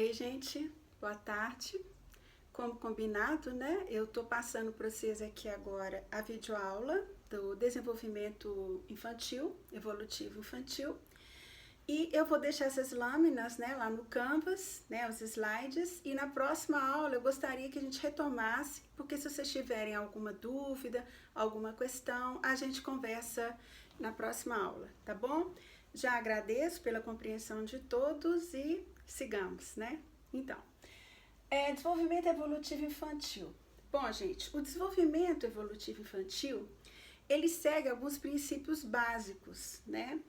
Ei, gente, boa tarde. Como combinado, né? Eu tô passando para vocês aqui agora a videoaula do desenvolvimento infantil, evolutivo infantil. E eu vou deixar essas lâminas, né, lá no Canvas, né, os slides. E na próxima aula eu gostaria que a gente retomasse, porque se vocês tiverem alguma dúvida, alguma questão, a gente conversa na próxima aula, tá bom? Já agradeço pela compreensão de todos e sigamos, né? Então, desenvolvimento evolutivo infantil. Bom, gente, o desenvolvimento evolutivo infantil, ele segue alguns princípios básicos, né?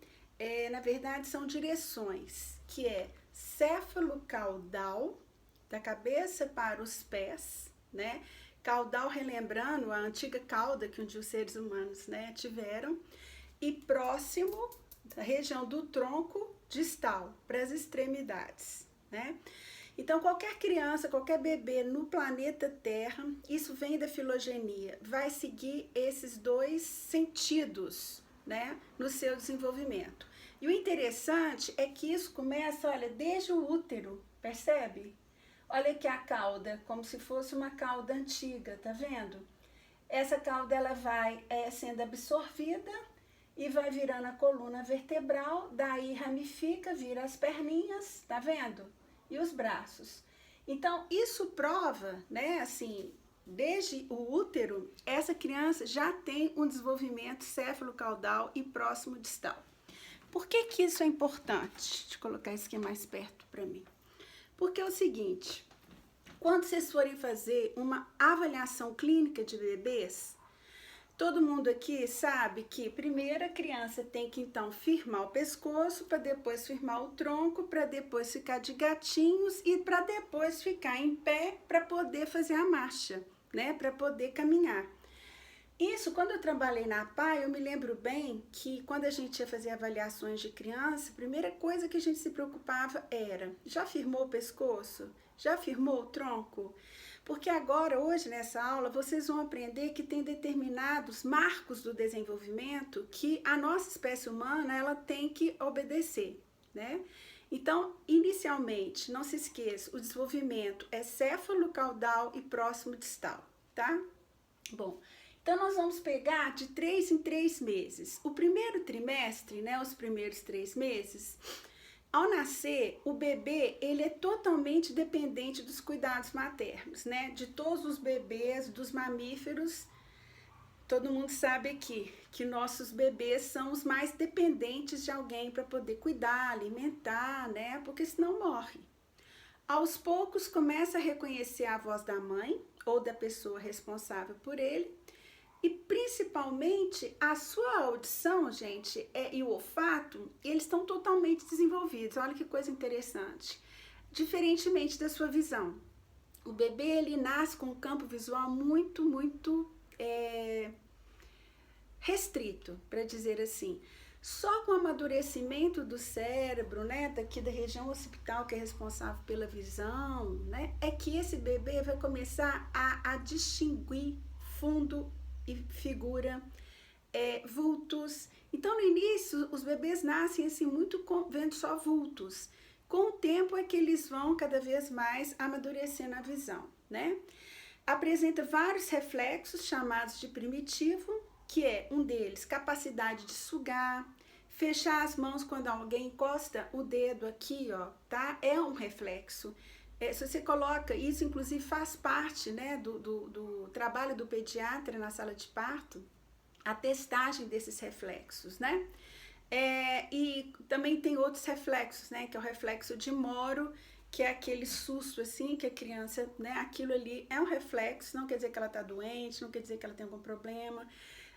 Na verdade, são direções, que é céfalo-caudal, da cabeça para os pés, né? Caudal relembrando a antiga cauda que um dia os seres humanos, né, tiveram, e próximo da região do tronco distal, para as extremidades, né? Então, qualquer criança, qualquer bebê no planeta Terra, isso vem da filogenia, vai seguir esses dois sentidos, né, no seu desenvolvimento. E o interessante é que isso começa, olha, desde o útero, percebe? Olha aqui a cauda, como se fosse uma cauda antiga, tá vendo? Essa cauda, ela vai sendo absorvida e vai virando a coluna vertebral, daí ramifica, vira as perninhas, tá vendo? E os braços. Então, isso prova, né, assim, desde o útero, essa criança já tem um desenvolvimento céfalo-caudal e próximo distal. Por que isso é importante? Deixa eu colocar isso aqui mais perto para mim. Porque é o seguinte, quando vocês forem fazer uma avaliação clínica de bebês, todo mundo aqui sabe que primeiro a criança tem que então firmar o pescoço, para depois firmar o tronco, para depois ficar de gatinhos e para depois ficar em pé para poder fazer a marcha, né? Para poder caminhar. Isso, quando eu trabalhei na PAI, eu me lembro bem que quando a gente ia fazer avaliações de criança, a primeira coisa que a gente se preocupava era, já firmou o pescoço? Já firmou o tronco? Porque agora, hoje, nessa aula, vocês vão aprender que tem determinados marcos do desenvolvimento que a nossa espécie humana, ela tem que obedecer, né? Então, inicialmente, não se esqueça, o desenvolvimento é céfalo-caudal e próximo distal, tá? Bom, então nós vamos pegar de 3 em 3 meses. O primeiro trimestre, né, os primeiros 3 meses, ao nascer, o bebê, ele é totalmente dependente dos cuidados maternos, né? De todos os bebês, dos mamíferos, todo mundo sabe aqui que nossos bebês são os mais dependentes de alguém para poder cuidar, alimentar, né? Porque senão morre. Aos poucos começa a reconhecer a voz da mãe ou da pessoa responsável por ele, e principalmente a sua audição, gente, e o olfato, eles estão totalmente desenvolvidos. Olha que coisa interessante. Diferentemente da sua visão. O bebê, ele nasce com um campo visual muito restrito, para dizer assim. Só com o amadurecimento do cérebro, né, daqui da região occipital, que é responsável pela visão, né, é que esse bebê vai começar a distinguir fundo e figura, vultos. Então, no início, os bebês nascem assim, muito vendo só vultos. Com o tempo é que eles vão cada vez mais amadurecendo a visão, né? Apresenta vários reflexos chamados de primitivo, que é um deles, capacidade de sugar, fechar as mãos quando alguém encosta o dedo aqui, ó, tá? É um reflexo. Se você coloca, isso inclusive faz parte, né, do trabalho do pediatra na sala de parto, a testagem desses reflexos, né? E também tem outros reflexos, né, que é o reflexo de Moro, que é aquele susto assim, que a criança, né, aquilo ali é um reflexo, não quer dizer que ela tá doente, não quer dizer que ela tem algum problema.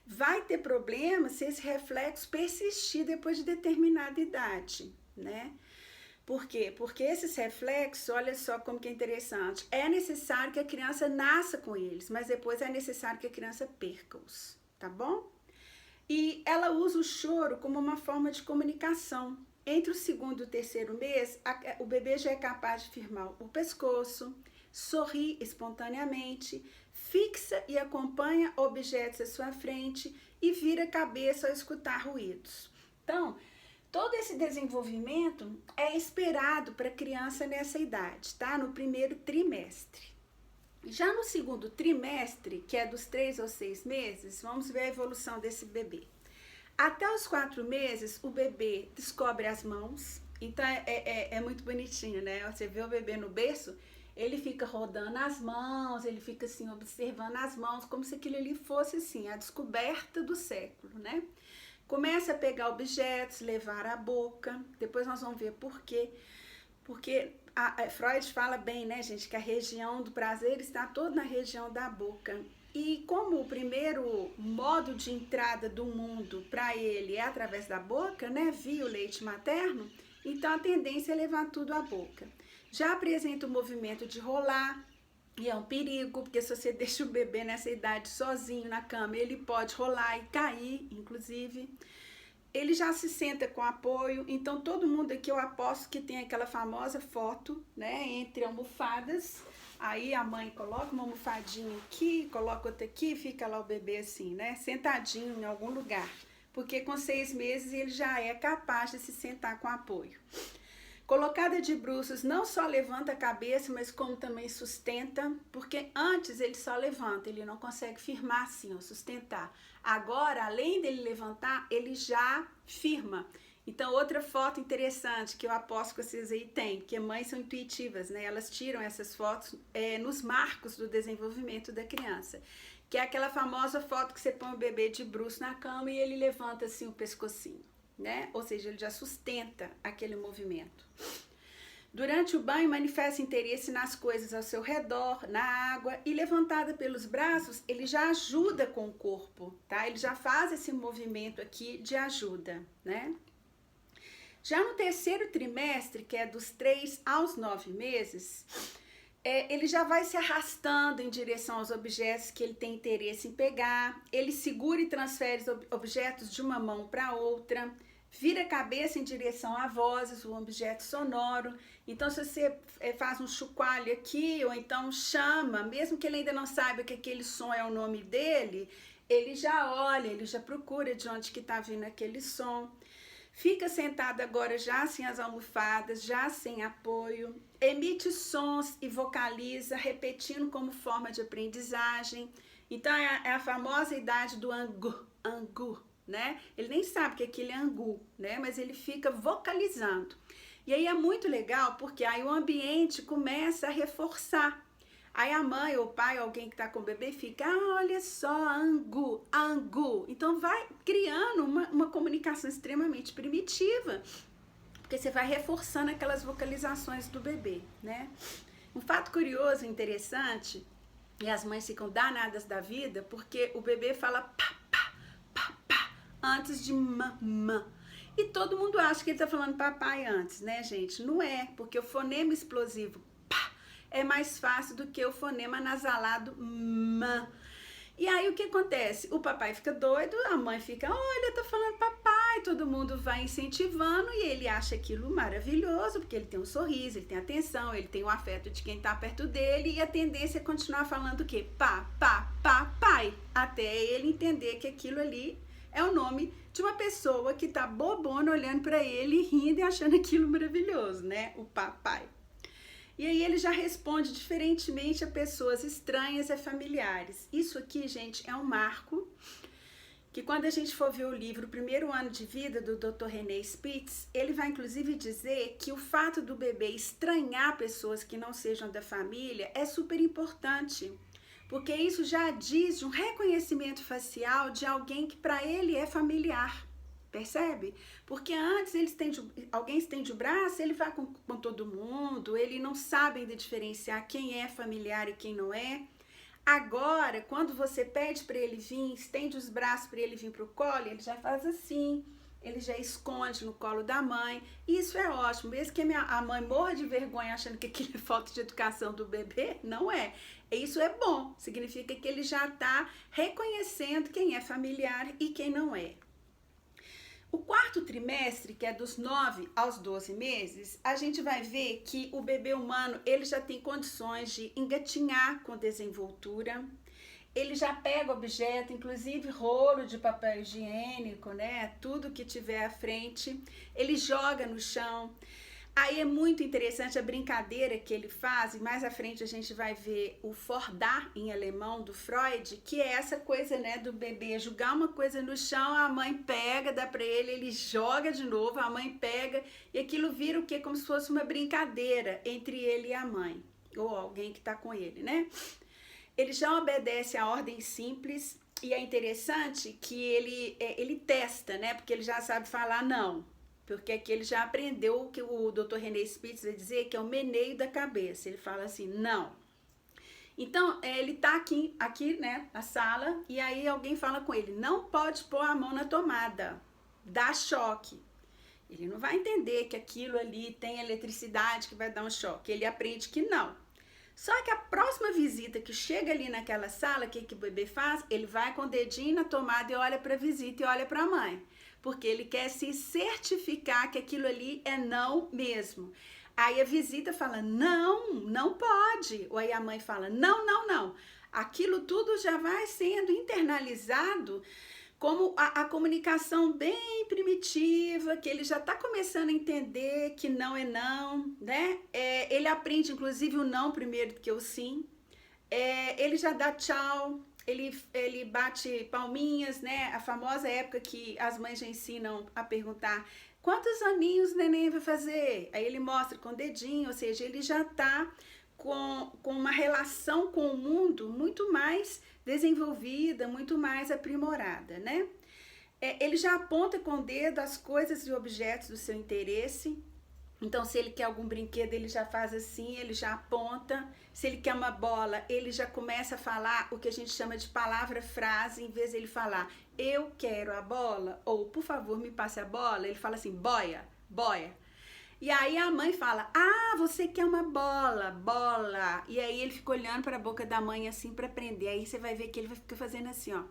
Vai ter problema se esse reflexo persistir depois de determinada idade, né? Por quê? Porque esses reflexos, olha só como que é interessante, é necessário que a criança nasça com eles, mas depois é necessário que a criança perca-os, tá bom? E ela usa o choro como uma forma de comunicação. Entre o segundo e o terceiro mês, o bebê já é capaz de firmar o pescoço, sorri espontaneamente, fixa e acompanha objetos à sua frente e vira a cabeça ao escutar ruídos. Então, Todo esse desenvolvimento é esperado para a criança nessa idade, tá? No primeiro trimestre. Já no segundo trimestre, que é dos 3 aos 6 meses, vamos ver a evolução desse bebê. Até os 4 meses, o bebê descobre as mãos. Então, é muito bonitinho, né? Você vê o bebê no berço, ele fica rodando as mãos, ele fica assim, observando as mãos, como se aquilo ali fosse assim, a descoberta do século, né? Começa a pegar objetos, levar à boca. Depois nós vamos ver por quê. Porque Freud fala bem, né, gente, que a região do prazer está toda na região da boca. E como o primeiro modo de entrada do mundo para ele é através da boca, né, via o leite materno, então a tendência é levar tudo à boca. Já apresenta o movimento de rolar, e é um perigo, porque se você deixa o bebê nessa idade sozinho na cama, ele pode rolar e cair, inclusive. Ele já se senta com apoio, então todo mundo aqui eu aposto que tem aquela famosa foto, né, entre almofadas. Aí a mãe coloca uma almofadinha aqui, coloca outra aqui, fica lá o bebê assim, né, sentadinho em algum lugar. Porque com 6 meses ele já é capaz de se sentar com apoio. Colocada de bruços, não só levanta a cabeça, mas como também sustenta, porque antes ele só levanta, ele não consegue firmar assim, ó, sustentar. Agora, além dele levantar, ele já firma. Então, outra foto interessante que eu aposto que vocês aí têm, porque mães são intuitivas, né? Elas tiram essas fotos nos marcos do desenvolvimento da criança. Que é aquela famosa foto que você põe o bebê de bruços na cama e ele levanta assim o pescocinho, né? Ou seja, ele já sustenta aquele movimento. Durante o banho, manifesta interesse nas coisas ao seu redor, na água, e levantada pelos braços, ele já ajuda com o corpo, tá? Ele já faz esse movimento aqui de ajuda, né? Já no terceiro trimestre, que é dos 3 aos 9 meses, ele já vai se arrastando em direção aos objetos que ele tem interesse em pegar, ele segura e transfere os objetos de uma mão para outra, vira a cabeça em direção a vozes, um objeto sonoro. Então, se você faz um chocalho aqui, ou então chama, mesmo que ele ainda não saiba que aquele som é o nome dele, ele já olha, ele já procura de onde que está vindo aquele som. Fica sentado agora já sem as almofadas, já sem apoio, emite sons e vocaliza, repetindo como forma de aprendizagem. Então, é a famosa idade do angu, né? Ele nem sabe que aquilo é angu, né? Mas ele fica vocalizando. E aí é muito legal, porque aí o ambiente começa a reforçar. Aí a mãe ou o pai, alguém que está com o bebê, fica, olha só, angu, angu. Então vai criando uma comunicação extremamente primitiva, porque você vai reforçando aquelas vocalizações do bebê, né? Um fato curioso e interessante, e as mães ficam danadas da vida, porque o bebê fala pá, pá, pá, pá, antes de mamã. E todo mundo acha que ele está falando papai antes, né, gente? Não é, porque o fonema explosivo é mais fácil do que o fonema nasalado mã. E aí o que acontece? O papai fica doido, a mãe fica, olha, tá falando papai, todo mundo vai incentivando e ele acha aquilo maravilhoso, porque ele tem um sorriso, ele tem atenção, ele tem o afeto de quem tá perto dele e a tendência é continuar falando o quê? Pá, pá, pá, pai, até ele entender que aquilo ali é o nome de uma pessoa que tá bobona olhando para ele, rindo e achando aquilo maravilhoso, né? O papai. E aí ele já responde diferentemente a pessoas estranhas e familiares. Isso aqui, gente, é um marco que quando a gente for ver o livro O Primeiro Ano de Vida, do Dr. René Spitz, ele vai inclusive dizer que o fato do bebê estranhar pessoas que não sejam da família é super importante, porque isso já diz de um reconhecimento facial de alguém que para ele é familiar. Percebe? Porque antes alguém estende o braço, ele vai com todo mundo, ele não sabe ainda diferenciar quem é familiar e quem não é. Agora, quando você pede para ele vir, estende os braços para ele vir para o colo, ele já faz assim, ele já esconde no colo da mãe. Isso é ótimo, mesmo que a mãe morra de vergonha achando que aquilo é falta de educação do bebê, não é. Isso é bom, significa que ele já está reconhecendo quem é familiar e quem não é. O quarto trimestre, que é dos 9 aos 12 meses, a gente vai ver que o bebê humano ele já tem condições de engatinhar com desenvoltura, ele já pega objeto, inclusive rolo de papel higiênico, né? Tudo que tiver à frente, ele joga no chão. Aí é muito interessante a brincadeira que ele faz, e mais à frente a gente vai ver o fordar em alemão do Freud, que é essa coisa, né, do bebê jogar uma coisa no chão, a mãe pega, dá para ele joga de novo, a mãe pega, e aquilo vira o quê? Como se fosse uma brincadeira entre ele e a mãe, ou alguém que está com ele, né? Ele já obedece a ordem simples, e é interessante que ele testa, né, porque ele já sabe falar não. Porque aqui ele já aprendeu o que o Dr. René Spitz vai dizer, que é o meneio da cabeça. Ele fala assim, não. Então, ele tá aqui, né, na sala, e aí alguém fala com ele, não pode pôr a mão na tomada, dá choque. Ele não vai entender que aquilo ali tem eletricidade que vai dar um choque. Ele aprende que não. Só que a próxima visita que chega ali naquela sala, o que o bebê faz? Ele vai com o dedinho na tomada e olha para a visita e olha para a mãe. Porque ele quer se certificar que aquilo ali é não mesmo. Aí a visita fala, não, não pode. Ou aí a mãe fala, não, não, não. Aquilo tudo já vai sendo internalizado como a comunicação bem primitiva, que ele já está começando a entender que não é não, né? Ele aprende, inclusive, o não primeiro do que o sim. Ele já dá tchau. Ele bate palminhas, né? A famosa época que as mães já ensinam a perguntar quantos aninhos o neném vai fazer? Aí ele mostra com o dedinho, ou seja, ele já está com uma relação com o mundo muito mais desenvolvida, muito mais aprimorada, né? Ele já aponta com o dedo as coisas e objetos do seu interesse. Então, se ele quer algum brinquedo, ele já faz assim, ele já aponta. Se ele quer uma bola, ele já começa a falar o que a gente chama de palavra-frase, em vez de ele falar, eu quero a bola, ou por favor, me passe a bola, ele fala assim, boia, boia. E aí a mãe fala, ah, você quer uma bola, bola. E aí ele fica olhando para a boca da mãe assim para aprender. Aí você vai ver que ele vai ficar fazendo assim, ó.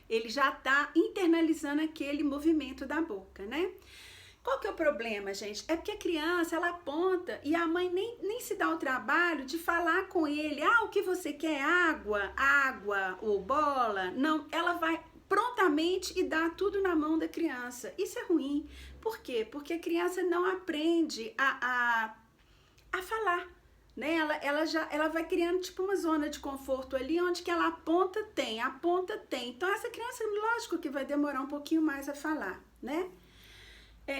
Ele já tá internalizando aquele movimento da boca, né? Qual que é o problema, gente? É porque a criança, ela aponta e a mãe nem se dá o trabalho de falar com ele. Ah, o que você quer? Água, água ou bola? Não, ela vai prontamente e dá tudo na mão da criança. Isso é ruim. Por quê? Porque a criança não aprende a falar, né? Ela vai criando tipo uma zona de conforto ali, onde que ela aponta, tem. Então, essa criança, lógico que vai demorar um pouquinho mais a falar, né?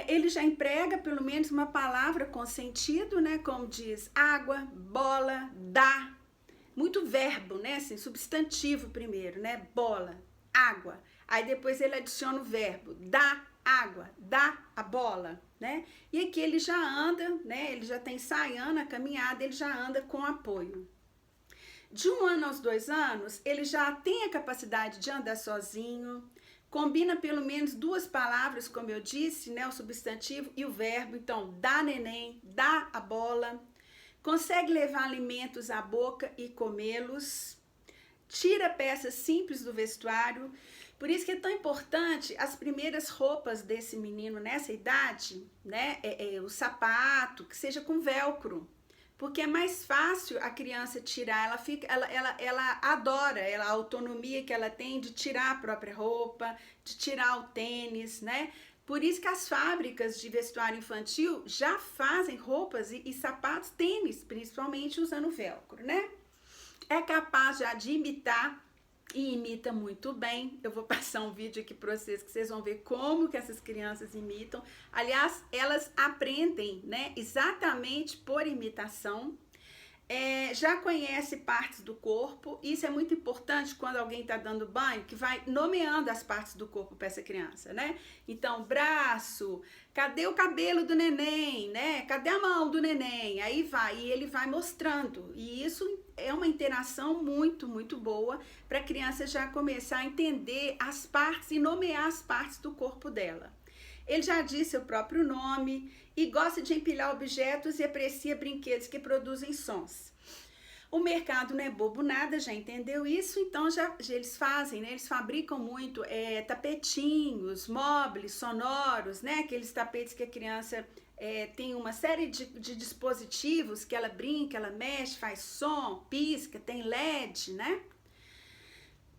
Ele já emprega pelo menos uma palavra com sentido, né? Como diz água, bola, dá. Muito verbo, né? Assim, substantivo primeiro, né? Bola, água. Aí depois ele adiciona o verbo, dá água, dá a bola, né? E aqui ele já anda, né? Ele já está ensaiando a caminhada, ele já anda com apoio. De 1 ano aos 2 anos, ele já tem a capacidade de andar sozinho, combina pelo menos 2 palavras, como eu disse, né? O substantivo e o verbo. Então, dá neném, dá a bola, consegue levar alimentos à boca e comê-los, tira peças simples do vestuário. Por isso que é tão importante as primeiras roupas desse menino nessa idade, né? O sapato, que seja com velcro. Porque é mais fácil a criança tirar, ela adora a autonomia que ela tem de tirar a própria roupa, de tirar o tênis, né? Por isso que as fábricas de vestuário infantil já fazem roupas e sapatos, tênis, principalmente usando velcro, né? É capaz já de imitar e imita muito bem. Eu vou passar um vídeo aqui para vocês que vocês vão ver como que essas crianças imitam. Aliás, elas aprendem, né, exatamente por imitação. Já conhece partes do corpo. Isso é muito importante quando alguém está dando banho, que vai nomeando as partes do corpo para essa criança, né? Então, braço, cadê o cabelo do neném, né? Cadê a mão do neném? Aí vai, e ele vai mostrando. E isso é uma interação muito, muito boa para a criança já começar a entender as partes e nomear as partes do corpo dela. Ele já diz seu próprio nome e gosta de empilhar objetos e aprecia brinquedos que produzem sons. O mercado não é bobo nada, já entendeu isso? Então já eles fazem, né? Eles fabricam muito tapetinhos, móveis sonoros, né? Aqueles tapetes que a criança tem uma série de dispositivos que ela brinca, ela mexe, faz som, pisca, tem LED, né?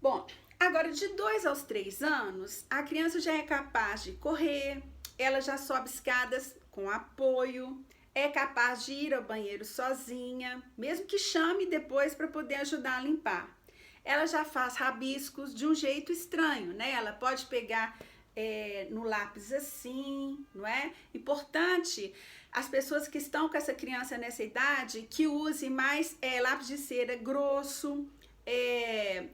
Bom, agora de 2 aos 3 anos, a criança já é capaz de correr, ela já sobe escadas com apoio, é capaz de ir ao banheiro sozinha, mesmo que chame depois para poder ajudar a limpar. Ela já faz rabiscos de um jeito estranho, né? Ela pode pegar no lápis assim, não é? Importante as pessoas que estão com essa criança nessa idade que use mais lápis de cera grosso,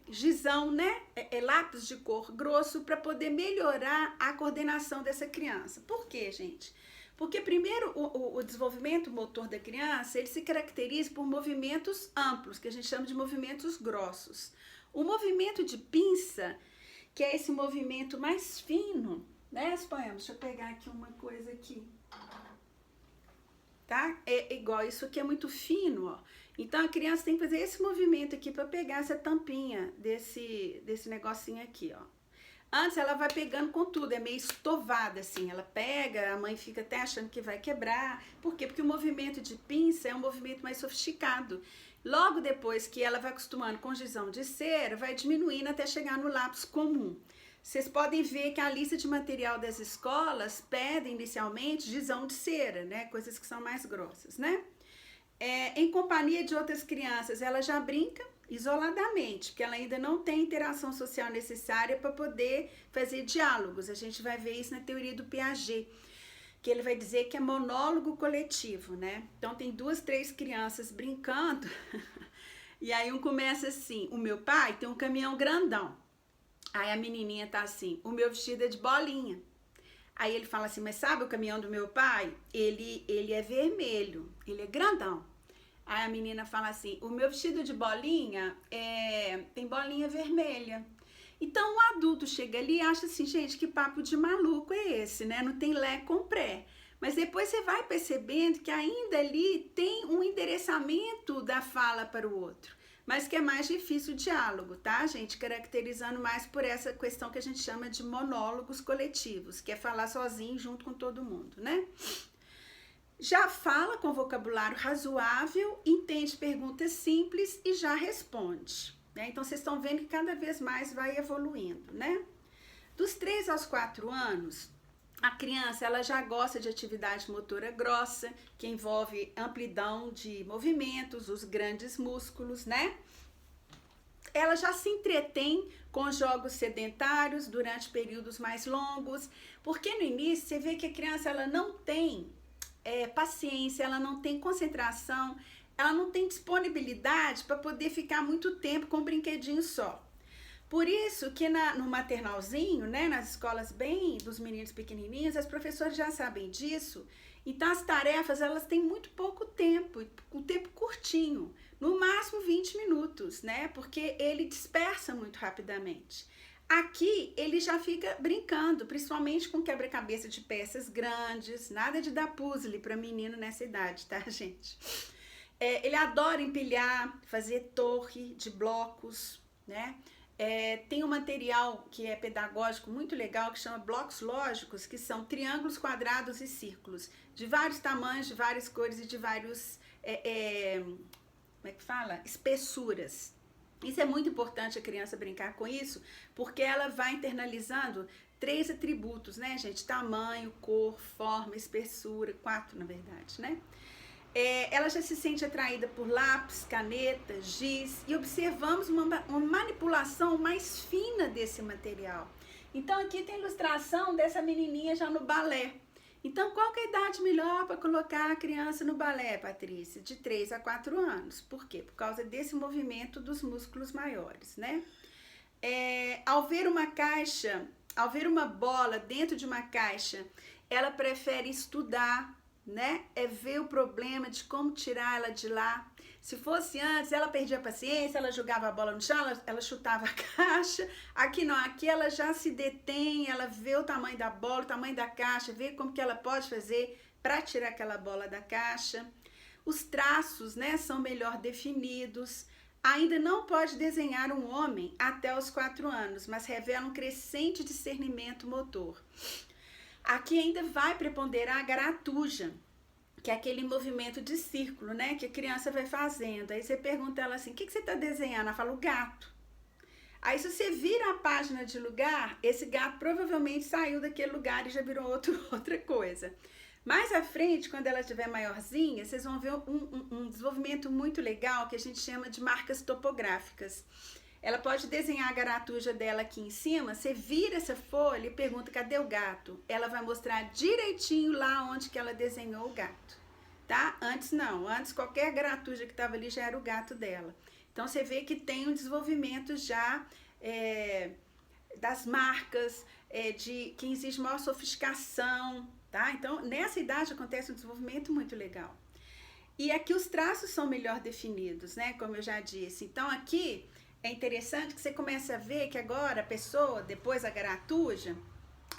gizão, né? Lápis de cor grosso para poder melhorar a coordenação dessa criança. Por quê, gente? Porque primeiro o desenvolvimento motor da criança ele se caracteriza por movimentos amplos, que a gente chama de movimentos grossos. O movimento de pinça, que é esse movimento mais fino, né, Espanhol? Deixa eu pegar aqui uma coisa aqui. Tá? É igual, isso aqui é muito fino, ó. Então a criança tem que fazer esse movimento aqui para pegar essa tampinha desse negocinho aqui, ó. Antes ela vai pegando com tudo, é meio estovada assim, ela pega, a mãe fica até achando que vai quebrar. Por quê? Porque o movimento de pinça é um movimento mais sofisticado. Logo depois que ela vai acostumando com gizão de cera, vai diminuindo até chegar no lápis comum. Vocês podem ver que a lista de material das escolas pede inicialmente gizão de cera, né? Coisas que são mais grossas, né? Em companhia de outras crianças, ela já brinca isoladamente, porque ela ainda não tem interação social necessária para poder fazer diálogos. A gente vai ver isso na teoria do Piaget, que ele vai dizer que é monólogo coletivo, né? Então tem 2, 3 crianças brincando, e aí um começa assim, o meu pai tem um caminhão grandão. Aí a menininha tá assim, o meu vestido é de bolinha. Aí ele fala assim, mas sabe o caminhão do meu pai? Ele é vermelho, ele é grandão. Aí a menina fala assim, o meu vestido de bolinha tem bolinha vermelha. Então o adulto chega ali e acha assim, gente, que papo de maluco é esse, né? Não tem lé com pré. Mas depois você vai percebendo que ainda ali tem um endereçamento da fala para o outro. Mas que é mais difícil o diálogo, tá, gente? Caracterizando mais por essa questão que a gente chama de monólogos coletivos, que é falar sozinho junto com todo mundo, né? Já fala com vocabulário razoável, entende perguntas simples e já responde, né? Então, vocês estão vendo que cada vez mais vai evoluindo, né? Dos 3 aos 4 anos, a criança ela já gosta de atividade motora grossa, que envolve amplidão de movimentos, os grandes músculos, né? Ela já se entretém com jogos sedentários durante períodos mais longos, porque no início você vê que a criança ela não tem paciência, ela não tem concentração, ela não tem disponibilidade para poder ficar muito tempo com um brinquedinho só. Por isso que no maternalzinho, né, nas escolas bem dos meninos pequenininhos, as professoras já sabem disso. Então as tarefas elas têm muito pouco tempo, um tempo curtinho, no máximo 20 minutos, né? Porque ele dispersa muito rapidamente. Aqui ele já fica brincando, principalmente com quebra-cabeça de peças grandes, nada de dar puzzle para menino nessa idade, tá, gente? Ele adora empilhar, fazer torre de blocos, né? Tem um material que é pedagógico muito legal que chama blocos lógicos, que são triângulos, quadrados e círculos, de vários tamanhos, de várias cores e de vários, como é que fala? Espessuras. Isso é muito importante a criança brincar com isso, porque ela vai internalizando 3 atributos, né, gente? Tamanho, cor, forma, espessura, 4 na verdade, né? Ela já se sente atraída por lápis, caneta, giz e observamos uma manipulação mais fina desse material. Então aqui tem ilustração dessa menininha já no balé. Então qual que é a idade melhor para colocar a criança no balé, Patrícia? De 3 a 4 anos. Por quê? Por causa desse movimento dos músculos maiores, né? Ao ver uma bola dentro de uma caixa, ela prefere estudar, né? Ver o problema de como tirar ela de lá. Se fosse antes, ela perdia a paciência, ela jogava a bola no chão, ela chutava a caixa. Aqui não, aqui ela já se detém, ela vê o tamanho da bola, o tamanho da caixa, vê como que ela pode fazer para tirar aquela bola da caixa. Os traços, né, são melhor definidos. Ainda não pode desenhar um homem até os 4 anos, mas revela um crescente discernimento motor. Aqui ainda vai preponderar a garatuja, que é aquele movimento de círculo, né, que a criança vai fazendo. Aí você pergunta ela assim, o que você está desenhando? Ela fala, o gato. Aí se você vira a página de lugar, esse gato provavelmente saiu daquele lugar e já virou outra coisa. Mais à frente, quando ela estiver maiorzinha, vocês vão ver um desenvolvimento muito legal que a gente chama de marcas topográficas. Ela pode desenhar a garatuja dela aqui em cima, você vira essa folha e pergunta cadê o gato? Ela vai mostrar direitinho lá onde que ela desenhou o gato, tá? Antes não, antes qualquer garatuja que estava ali já era o gato dela. Então você vê que tem um desenvolvimento já das marcas, de que existe maior sofisticação, tá? Então nessa idade acontece um desenvolvimento muito legal. E aqui os traços são melhor definidos, né? Como eu já disse. Então aqui é interessante que você começa a ver que agora a pessoa, depois da garatuja,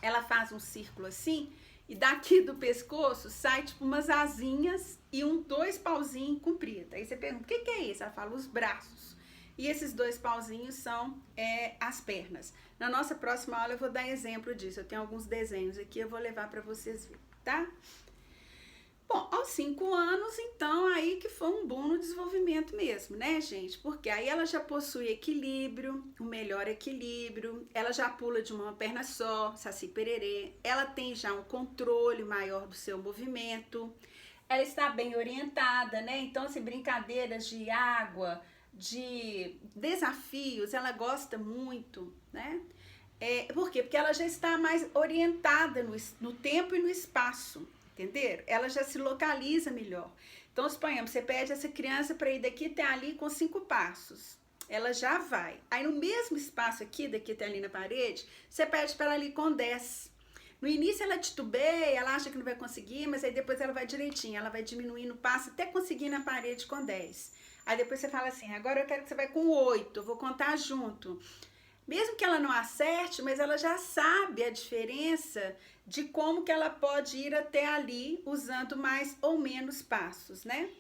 ela faz um círculo assim, e daqui do pescoço sai tipo umas asinhas e dois pauzinhos compridos. Aí você pergunta, o que é isso? Ela fala, os braços. E esses dois pauzinhos são as pernas. Na nossa próxima aula eu vou dar exemplo disso. Eu tenho alguns desenhos aqui, eu vou levar para vocês verem, tá? Bom, aos 5 anos, então, aí que foi um boom no desenvolvimento mesmo, né, gente? Porque aí ela já possui equilíbrio, o melhor equilíbrio, ela já pula de uma perna só, saci pererê, ela tem já um controle maior do seu movimento, ela está bem orientada, né? Então, assim, brincadeiras de água, de desafios, ela gosta muito, né? Por quê? Porque ela já está mais orientada no tempo e no espaço. Entenderam? Ela já se localiza melhor. Então, suponhamos, você pede essa criança para ir daqui até ali com 5 passos. Ela já vai. Aí, no mesmo espaço aqui, daqui até ali na parede, você pede para ela ir com 10. No início, ela titubeia, ela acha que não vai conseguir, mas aí depois ela vai direitinho. Ela vai diminuindo o passo até conseguir na parede com 10. Aí depois você fala assim, agora eu quero que você vai com 8, eu vou contar junto. Mesmo que ela não acerte, mas ela já sabe a diferença de como que ela pode ir até ali usando mais ou menos passos, né?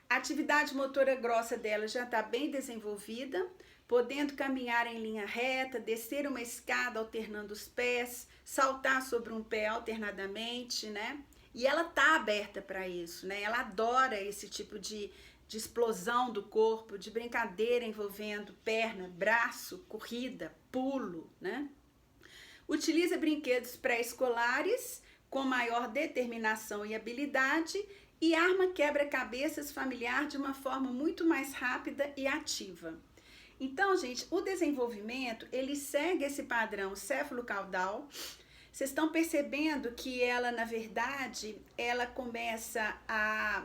A atividade motora grossa dela já está bem desenvolvida, podendo caminhar em linha reta, descer uma escada alternando os pés, saltar sobre um pé alternadamente, né? E ela tá aberta para isso, né? Ela adora esse tipo de explosão do corpo, de brincadeira envolvendo perna, braço, corrida, pulo, né? Utiliza brinquedos pré-escolares com maior determinação e habilidade e arma quebra-cabeças familiar de uma forma muito mais rápida e ativa. Então, gente, o desenvolvimento, ele segue esse padrão céfalo-caudal. Vocês estão percebendo que ela, na verdade, ela começa a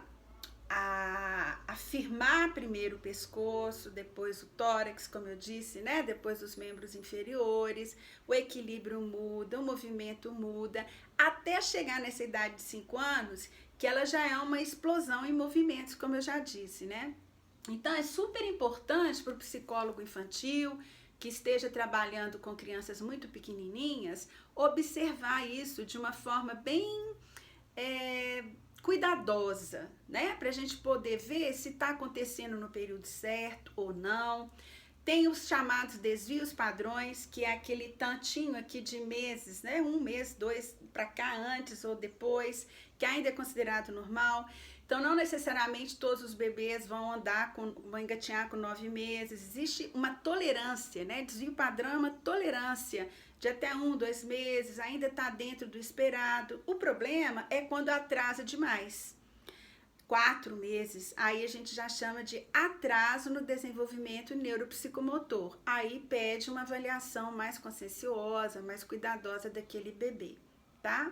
firmar primeiro o pescoço, depois o tórax, como eu disse, né? Depois os membros inferiores, o equilíbrio muda, o movimento muda, até chegar nessa idade de 5 anos, que ela já é uma explosão em movimentos, como eu já disse, né? Então é super importante para o psicólogo infantil, que esteja trabalhando com crianças muito pequenininhas, observar isso de uma forma bem cuidadosa, né? Para a gente poder ver se está acontecendo no período certo ou não. Tem os chamados desvios padrões, que é aquele tantinho aqui de meses, né? 1 mês, 2 para cá, antes ou depois, que ainda é considerado normal. Então, não necessariamente todos os bebês vão engatinhar com 9 meses. Existe uma tolerância, né? Desvio padrão é uma tolerância de até 1, 2 meses, ainda está dentro do esperado. O problema é quando atrasa demais. 4 meses, aí a gente já chama de atraso no desenvolvimento neuropsicomotor. Aí pede uma avaliação mais conscienciosa, mais cuidadosa daquele bebê, tá?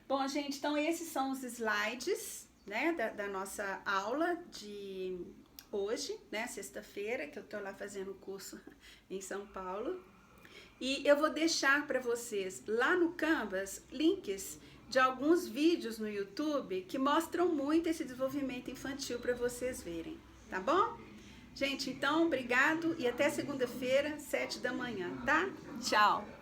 Bom, gente, então esses são os slides, né, da nossa aula de hoje, né, sexta-feira, que eu tô lá fazendo o curso em São Paulo. E eu vou deixar para vocês lá no Canvas links de alguns vídeos no YouTube que mostram muito esse desenvolvimento infantil para vocês verem, tá bom? Gente, então, obrigado e até segunda-feira, 7 da manhã, tá? Tchau!